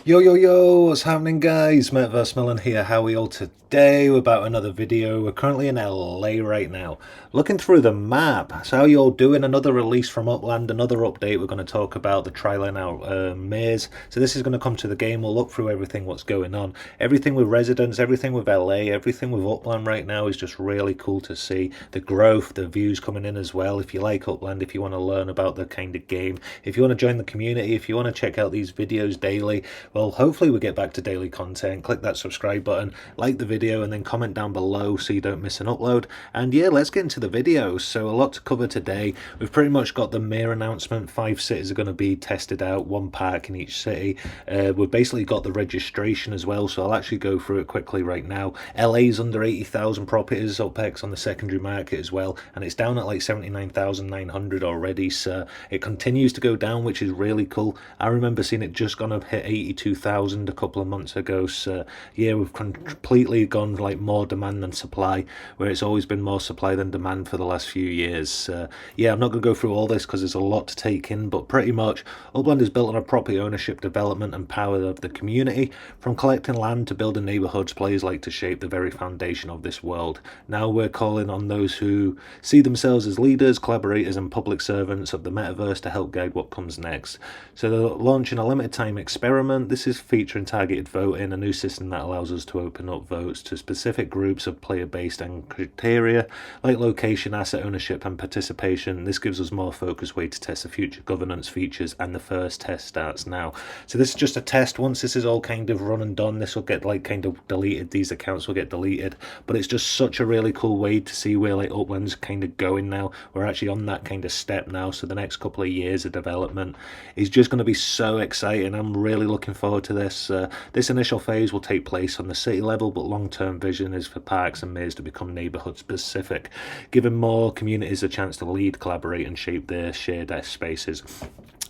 Yo yo yo, what's happening guys? METAVERSEMILLEN here, how are we all today? We're about another video. We're currently in LA right now. Looking through the map, so how you all doing? Another release from Upland, another update. We're going to talk about the Trial Out maze. So this is going to come to the game. We'll look through everything, what's going on. Everything with residents, everything with LA, everything with Upland right now is just really cool to see. The growth, the views coming in as well. If you like Upland, if you want to learn about the kind of game, if you want to join the community, if you want to check out these videos daily, well, hopefully we get back to daily content. Click that subscribe button, like the video, and then comment down below so you don't miss an upload. And yeah, let's get into the video. So a lot to cover today. We've pretty much got the mayor announcement. 5 cities are going to be tested out, one park in each city. We've basically got the registration as well, so I'll actually go through it quickly right now. LA's under 80,000 properties, UpX on the secondary market as well, and it's down at like 79,900 already, so it continues to go down, which is really cool. I remember seeing it just gonna hit 82,000 a couple of months ago, so yeah, we've completely gone like more demand than supply, where it's always been more supply than demand for the last few years. Yeah, I'm not going to go through all this because there's a lot to take in, but pretty much Upland is built on a property ownership, development and power of the community. From collecting land to building neighbourhoods, players like to shape the very foundation of this world. Now we're calling on those who see themselves as leaders, collaborators and public servants of the metaverse to help guide what comes next. So they're launching a limited time experiment. This is featuring targeted voting, a new system that allows us to open up votes to specific groups of player-based and criteria like location, asset ownership and participation. This gives us more focused way to test the future governance features, and the first test starts now. So this is just a test. Once this is all kind of run and done, this will get like kind of deleted. These accounts will get deleted, but it's just such a really cool way to see where like Upland's kind of going now. We're actually on that kind of step now, so the next couple of years of development is just going to be so exciting. I'm really looking forward to this. This initial phase will take place on the city level, but long-term vision is for parks and mazes to become neighbourhood specific, giving more communities a chance to lead, collaborate and shape their shared spaces.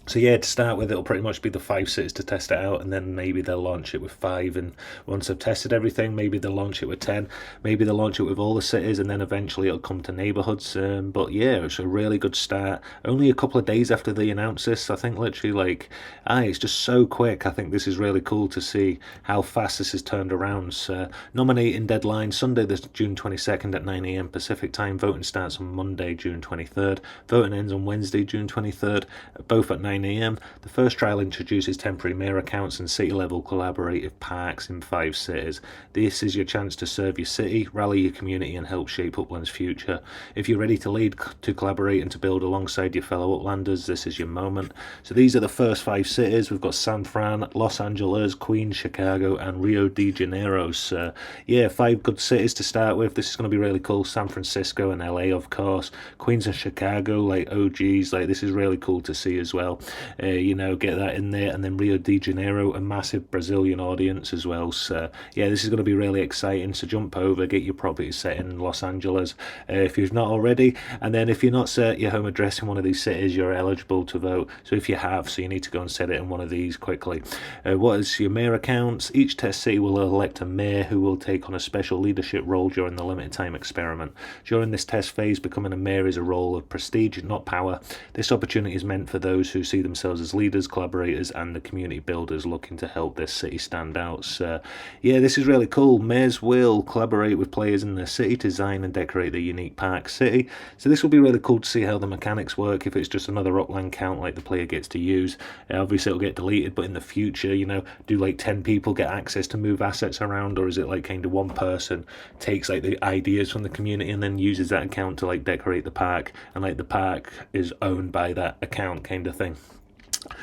So yeah, to start with, it'll pretty much be the 5 cities to test it out, and then maybe they'll launch it with 5, and once they've tested everything, maybe they'll launch it with 10, maybe they'll launch it with all the cities, and then eventually it'll come to neighbourhoods. But yeah, it's a really good start. Only a couple of days after they announced this, I think literally like, it's just so quick. I think this is really cool to see how fast this has turned around. So nominating deadline, Sunday the June 22nd at 9 AM Pacific time. Voting starts on Monday, June 23rd. Voting ends on Wednesday, June 23rd, both at 9 AM. The first trial introduces temporary mayor accounts and city-level collaborative parks in 5 cities. This is your chance to serve your city, rally your community and help shape Upland's future. If you're ready to lead, to collaborate and to build alongside your fellow Uplanders, this is your moment. So these are the first 5 cities. We've got San Fran, Los Angeles, Queens, Chicago and Rio de Janeiro. So yeah, 5 good cities to start with. This is going to be really cool. San Francisco and LA, of course. Queens and Chicago, like OGs. Like, this is really cool to see as well. You know, get that in there. And then Rio de Janeiro, a massive Brazilian audience as well. So yeah, this is going to be really exciting. So jump over, get your property set in Los Angeles if you've not already. And then if you're not set your home address in one of these cities, you're eligible to vote. So if you have, so you need to go and set it in one of these quickly. What is your mayor accounts? Each test city will elect a mayor who will take on a special leadership role during the limited time experiment. During this test phase, becoming a mayor is a role of prestige, not power. This opportunity is meant for those who see themselves as leaders, collaborators and the community builders looking to help their city stand out. So yeah, this is really cool. Mayors will collaborate with players in their city to design and decorate their unique park city. So this will be really cool to see how the mechanics work. If it's just another Upland count like the player gets to use, obviously it'll get deleted, but in the future, you know, do like 10 people get access to move assets around, or is it like kind of one person takes like the ideas from the community and then uses that account to like decorate the park, and like the park is owned by that account kind of thing.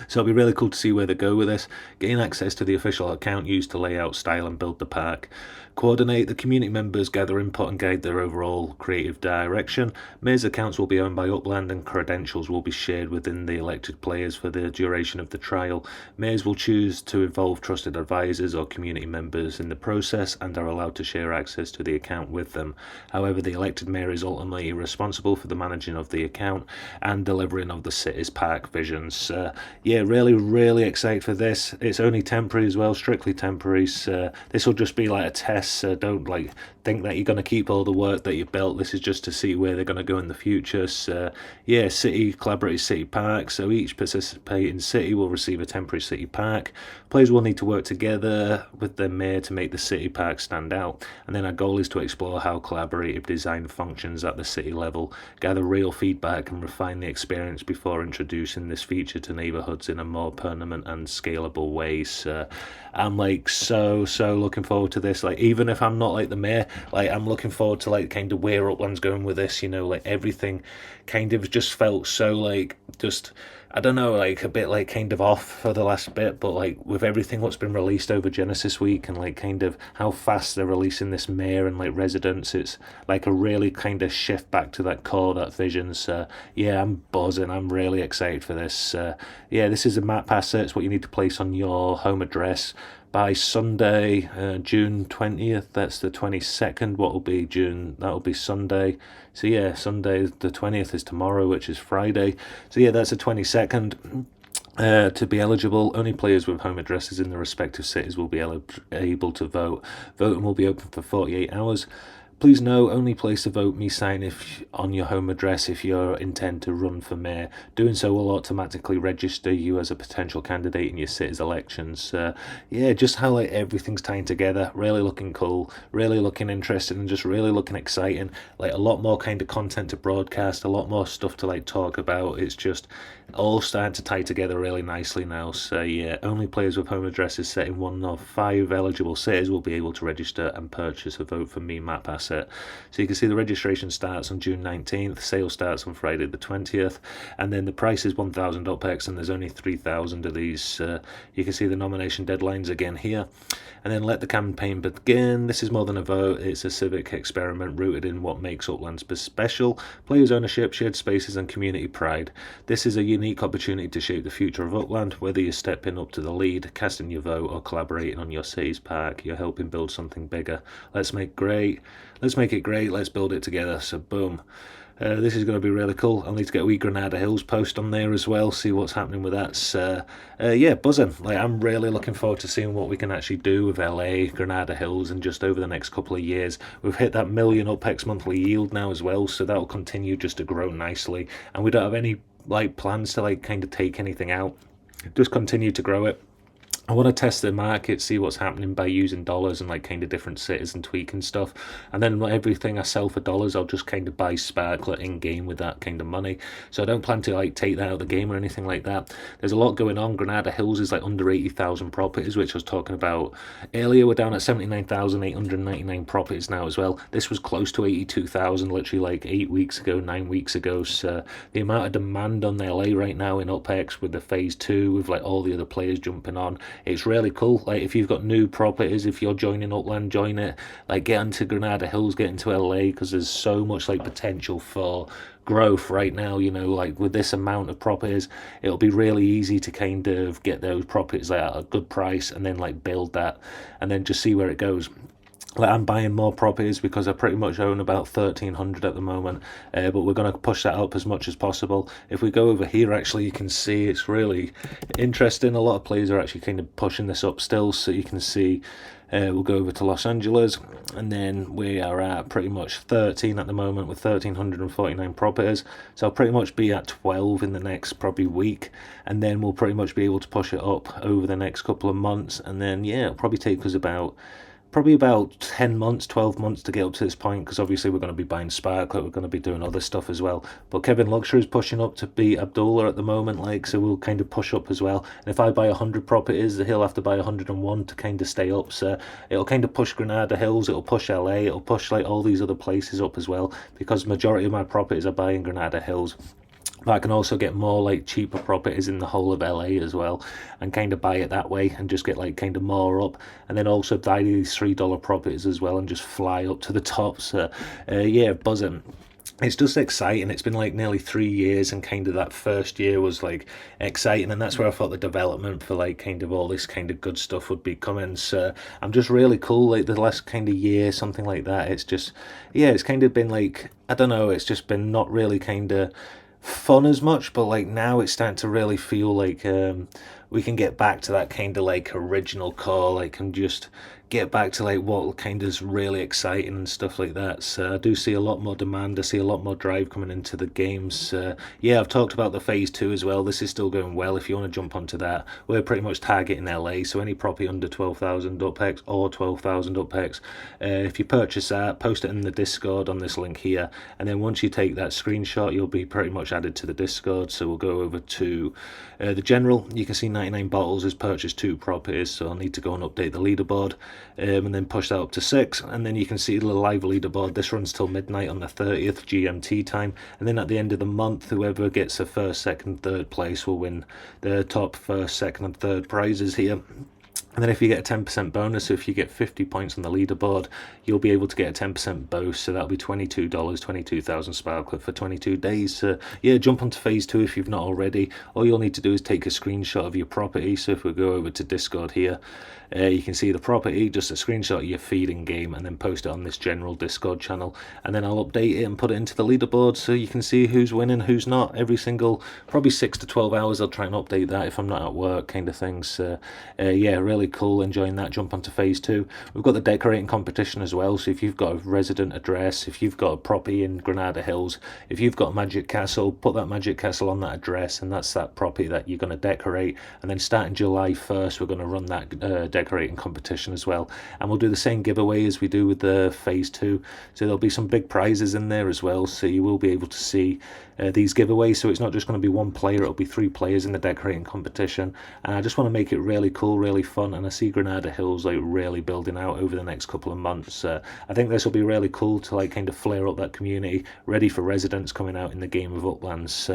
So it'll be really cool to see where they go with this. Gain access to the official account used to lay out, style and build the park. Coordinate the community members, gather input and guide their overall creative direction. Maze accounts will be owned by Upland and credentials will be shared within the elected players for the duration of the trial. Maze will choose to involve trusted advisors or community members in the process and are allowed to share access to the account with them. However, the elected mayor is ultimately responsible for the managing of the account and delivering of the city's park visions. yeah, really excited for this. It's only temporary as well, strictly temporary. So this will just be like a test. So don't like think that you're going to keep all the work that you built. This is just to see where they're going to go in the future. So yeah, city collaborative city park. So each participating city will receive a temporary city park. Players will need to work together with their mayor to make the city park stand out. And then our goal is to explore how collaborative design functions at the city level, gather real feedback and refine the experience before introducing this feature to neighborhoods in a more permanent and scalable way. So I'm like so looking forward to this. Like, even if I'm not like the mayor, like I'm looking forward to like kind of where Upland's going with this, you know, like everything kind of just felt so like just, I don't know, like a bit like kind of off for the last bit, but like with everything what's been released over Genesis Week and like kind of how fast they're releasing this mayor and like residents, it's like a really kind of shift back to that core, that vision. So yeah, I'm buzzing. I'm really excited for this. Yeah, this is a map asset. It's what you need to place on your home address by Sunday, June 20th. That's the 22nd. What will be June? That'll be Sunday. So yeah, Sunday the 20th is tomorrow, which is Friday. So yeah, that's the 22nd. To be eligible, only players with home addresses in the respective cities will be able to vote. Voting will be open for 48 hours. Please know, only place a vote me sign if on your home address if you intend to run for mayor. Doing so will automatically register you as a potential candidate in your city's elections. Yeah, just how like everything's tying together. Really looking cool, really looking interesting, and just really looking exciting. Like a lot more kind of content to broadcast, a lot more stuff to like talk about. It's just all starting to tie together really nicely now. So yeah, only players with home addresses set in one of 5 eligible cities will be able to register and purchase a vote for me map asset. So you can see the registration starts on June 19th, sale starts on Friday the 20th, and then the price is 1,000 UPEX, and there's only 3,000 of these. You can see the nomination deadlines again here, and then let the campaign begin. This is more than a vote, it's a civic experiment rooted in what makes Upland special: players' ownership, shared spaces and community pride. This is a unique opportunity to shape the future of Upland. Whether you're stepping up to the lead, casting your vote, or collaborating on your city's park, you're helping build something bigger. Let's make it great, let's build it together. So boom. This is going to be really cool. I'll need to get a wee Granada Hills post on there as well, see what's happening with that. So yeah, buzzing. Like, I'm really looking forward to seeing what we can actually do with LA, Granada Hills, and just over the next couple of years. We've hit that 1 million UPEX monthly yield now as well, so that'll continue just to grow nicely. And we don't have any like plans to like kind of take anything out. Just continue to grow it. I want to test the market, see what's happening by using dollars and like kind of different cities and tweaking stuff. And then everything I sell for dollars, I'll just kind of buy Sparkler in game with that kind of money. So I don't plan to like take that out of the game or anything like that. There's a lot going on. Granada Hills is like under 80,000 properties, which I was talking about earlier. We're down at 79,899 properties now as well. This was close to 82,000 literally like 8 weeks ago, 9 weeks ago. So the amount of demand on the LA right now in UPEX with the phase 2, with like all the other players jumping on, it's really cool. Like, if you've got new properties, if you're joining Upland, join it. Like, get into Granada Hills, get into LA, because there's so much like potential for growth right now. You know, like with this amount of properties, it'll be really easy to kind of get those properties at a good price and then like build that and then just see where it goes. Like, I'm buying more properties because I pretty much own about 1,300 at the moment, but we're going to push that up as much as possible. If we go over here, actually, you can see it's really interesting. A lot of players are actually kind of pushing this up still, so you can see we'll go over to Los Angeles, and then we are at pretty much 13 at the moment with 1,349 properties. So I'll pretty much be at 12 in the next probably week, and then we'll pretty much be able to push it up over the next couple of months. And then yeah, it'll probably take us probably about 10 months, 12 months to get up to this point, because obviously we're going to be buying Sparkler, we're going to be doing other stuff as well. But Kevin Luxury is pushing up to beat Abdullah at the moment, like, so we'll kind of push up as well. And if I buy 100 properties, he'll have to buy 101 to kind of stay up. So it'll kind of push Granada Hills, it'll push LA, it'll push like all these other places up as well, because majority of my properties are buying Granada Hills. But I can also get more like cheaper properties in the whole of LA as well, and kind of buy it that way and just get like kind of more up, and then also buy these $3 properties as well and just fly up to the top. So yeah, buzzing. It's just exciting. It's been like nearly 3 years, and kind of that first year was like exciting, and that's where I thought the development for like kind of all this kind of good stuff would be coming. So I'm just really cool, like the last kind of year, something like that. It's just, yeah, it's kind of been like, I don't know, it's just been not really kind of fun as much, but like now it's starting to really feel like we can get back to that kind of like original core, like, and just get back to like what kind of is really exciting and stuff like that. So I do see a lot more demand. I see a lot more drive coming into the games. Yeah, I've talked about the phase 2 as well. This is still going well. If you want to jump onto that, we're pretty much targeting LA, so any property under 12,000 UPEX or 12,000 UPEX, if you purchase that, post it in the Discord on this link here, and then once you take that screenshot, you'll be pretty much added to the Discord. So we'll go over to the general. You can see 99 bottles has purchased 2 properties, so I'll need to go and update the leaderboard, and then push that up to 6, and then you can see the live leaderboard. This runs till midnight on the 30th GMT time, and then at the end of the month, whoever gets the first, second, third place will win the top first, second, and third prizes here. And then if you get a 10% bonus, so if you get 50 points on the leaderboard, you'll be able to get a 10% boost. So that'll be $22, 22,000 sparklet for 22 days. So yeah, jump onto phase 2 if you've not already. All you'll need to do is take a screenshot of your property. So if we go over to Discord here, you can see the property, just a screenshot of your feed in game, and then post it on this general Discord channel. And then I'll update it and put it into the leaderboard so you can see who's winning, who's not. Every single, probably 6 to 12 hours, I'll try and update that if I'm not at work, kind of things. So yeah, really cool, enjoying that. Jump onto phase 2. We've got the decorating competition as well, so if you've got a resident address, if you've got a property in Granada Hills, if you've got a magic castle, put that magic castle on that address, and that's that property that you're going to decorate. And then starting July 1st, we're going to run that decorating competition as well, and we'll do the same giveaway as we do with the phase 2, so there'll be some big prizes in there as well, so you will be able to see these giveaways. So it's not just going to be one player, it'll be 3 players in the decorating competition, and I just want to make it really cool, really fun, and I see Granada Hills like really building out over the next couple of months. I think this will be really cool to like kind of flare up that community, ready for residents coming out in the game of Uplands.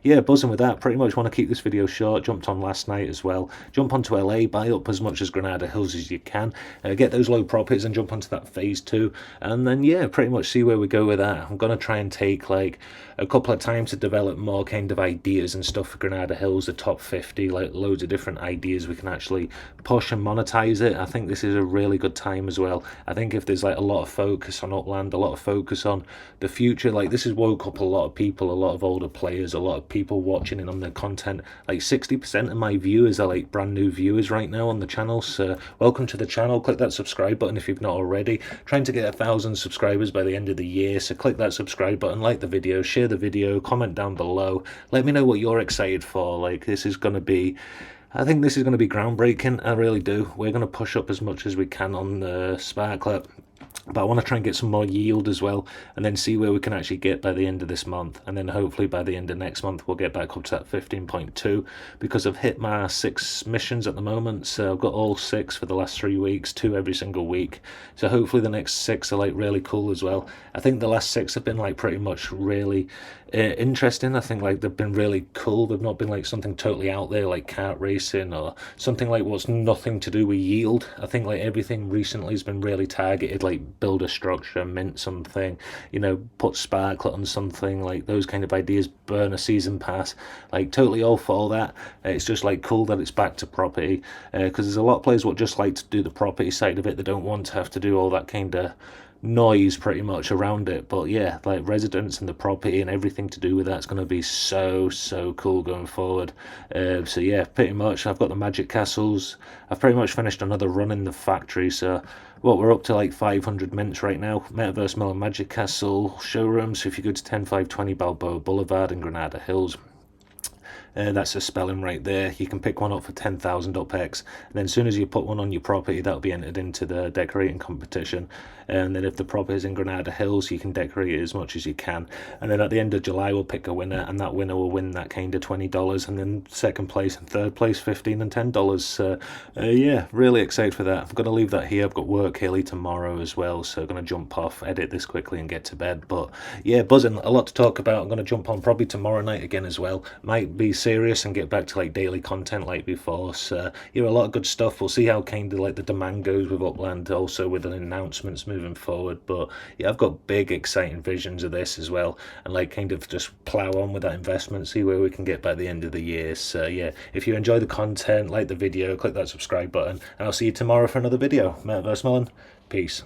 Yeah, buzzing with that. Pretty much want to keep this video short. Jumped on last night as well. Jump onto LA, buy up as much as Granada Hills as you can, get those low profits and jump onto that phase 2, and then yeah, pretty much see where we go with that. I'm gonna try and take like a couple of times to develop more kind of ideas and stuff for Granada Hills, the top 50, like loads of different ideas we can actually push and monetize it. I think this is a really good time as well. I think if there's like a lot of focus on Upland, a lot of focus on the future, like this has woke up a lot of people, a lot of older players, a lot of people watching and on the content. Like 60% of my viewers are like brand new viewers right now on the channel, so welcome to the channel. Click that subscribe button if you've not already. Trying to get 1,000 subscribers by the end of the year, so click that subscribe button, like the video, share the video, comment down below, let me know what you're excited for. Like this is going to be, I think this is going to be groundbreaking. I really do. We're going to push up as much as we can on the sparklet, but I want to try and get some more yield as well, and then see where we can actually get by the end of this month, and then hopefully by the end of next month we'll get back up to that 15.2, because I've hit my 6 missions at the moment, so I've got all 6 for the last 3 weeks, 2 every single week, so hopefully the next 6 are like really cool as well. I think the last 6 have been like pretty much really interesting. I think like they've been really cool. They've not been like something totally out there like kart racing or something like what's nothing to do with yield. I think like everything recently has been really targeted, like build a structure, mint something, you know, put sparklet on something, like those kind of ideas, burn a season pass, like totally all for all that. It's just like cool that it's back to property, because there's a lot of players what just like to do the property side of it. They don't want to have to do all that kind of noise pretty much around it. But yeah, like residents and the property and everything to do with that's going to be so cool going forward. So yeah, pretty much I've got the magic castles. I've pretty much finished another run in the factory, so what we're up to like 500 mints right now. METAVERSEMILLEN magic castle showroom, so if you go to 10520 Balboa Boulevard in Granada Hills, that's a spelling right there. You can pick one up for 10,000 UPEX, and then as soon as you put one on your property, that'll be entered into the decorating competition. And then if the property is in Granada Hills, you can decorate it as much as you can. And then at the end of July, we'll pick a winner, and that winner will win that kind of $20, and then second place and third place $15 and $10. Yeah, really excited for that. I'm going to leave that here. I've got work early tomorrow as well, so I'm going to jump off, edit this quickly and get to bed. But yeah, buzzing, a lot to talk about. I'm going to jump on probably tomorrow night again as well. Might be serious and get back to like daily content like before. So yeah, a lot of good stuff. We'll see how kind of like the demand goes with Upland, also with the announcements moving forward. But yeah, I've got big exciting visions of this as well, and like kind of just plow on with that investment, see where we can get by the end of the year. So yeah, if you enjoy the content, like the video, click that subscribe button, and I'll see you tomorrow for another video. METAVERSEMILLEN, peace.